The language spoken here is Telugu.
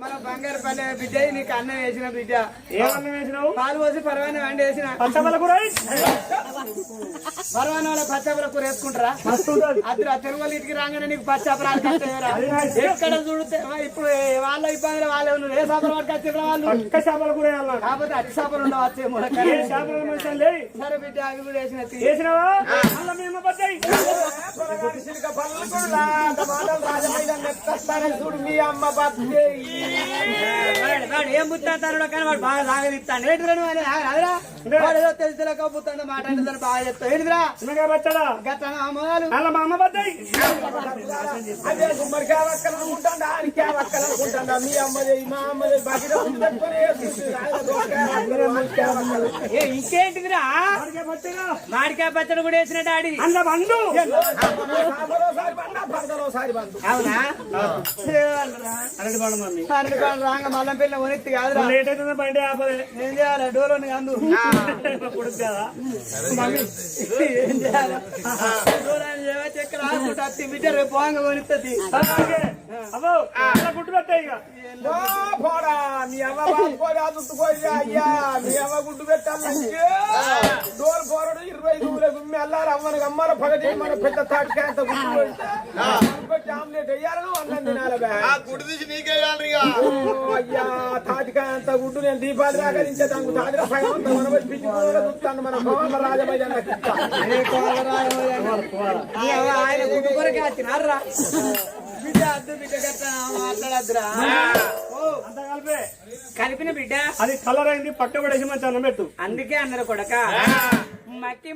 మన బంగారు పల్లె బిడ్డ నీకు అన్నం వేసిన బిడ్డ. ఏమన్నా వేసినావు? పాలు పోసి పరవాన వండి వేసిన. పచ్చబల కూర పరవాన వాళ్ళ పచ్చపల కూర వేసుకుంటారా? అద్దరు తెలుగు వాళ్ళ ఇంటికి రాగానే నీకు పచ్చపరాలు కట్టేవరా? ఎక్కడ చూడితే ఇప్పుడు వాళ్ళ ఇబ్బందులు వాళ్ళు ఏ చేపలు పట్టుకొచ్చిన వాళ్ళు చేపల కూర కాకపోతే అట్టి చేపలు ఉండవచ్చేమో. సరే బిడ్డ అవి కూడా వేసిన. వేసినావా? చూడు మీ అమ్మ ఏం బుత్తాడు కానీ వాడు బాగా సాగదిస్తాడు. వాడు ఏదో తెలుసులేకపోతాడు మాట అంటే బాగా చెప్తాడు. ఏంటిదిరా గట్ట అమ్మగారు మా అమ్మ బద్దాయి అదే గుమ్మడికాయ వక్కలనుకుంటాడా ఆడికాయ వక్కలనుకుంటాడా? మీ అమ్మది మా అమ్మది ఇంకేంటిదిరా? మాడికాయ పచ్చడి కూడా వేసిన డాడీ అన్న బంధు అవునా? రాంగ మల్లం పిల్ల కొనిత్తి కాదురా. లేట్ అవుతుంది బండి ఆపలే. ఏం చేయాలి? డోలోని అందు కొడుకు కదా ఏం చేయాలి? డోరాన్ని చక్కెర ఆడుకుంటా బిడ్డ రేపు పోంగ కొనిస్తుంది. అబ్బో గుడ్డు పెట్టాయి ఇక పోడా మీ అమ్మ అయ్యా మీ అమ్మ గుడ్డు పెట్టాలంటే డోర్ పోరడు 20 దూరే గుమ్మి అల్లారు అమ్మని అమ్మల పగటి మన పెద్ద తాటికాయ అంత గుడ్డు పెట్టి ఆమ్లెట్ వేయాలను అన్నం తినాలి. గుడ్డు తీసి నీకే అయ్యా తాటికాయ అంత గుడ్డు నేను దీపాలు రాకరించే దానికి తాటిగా సగం పిచ్చి కూడా చూస్తాను. మన కోళ్ళ రాజమయ్య ఆయన గుడ్డు కొరకే వచ్చినారా బిడ్డ? అద్దు బిడ్డ గట్లా మాట్లాడద్దురా. కలిపిన బిడ్డ అది కలర్ అయింది పక్క పడేసి మంచి అన్నం పెట్టు. అందుకే అన్నారు కొడక మట్టి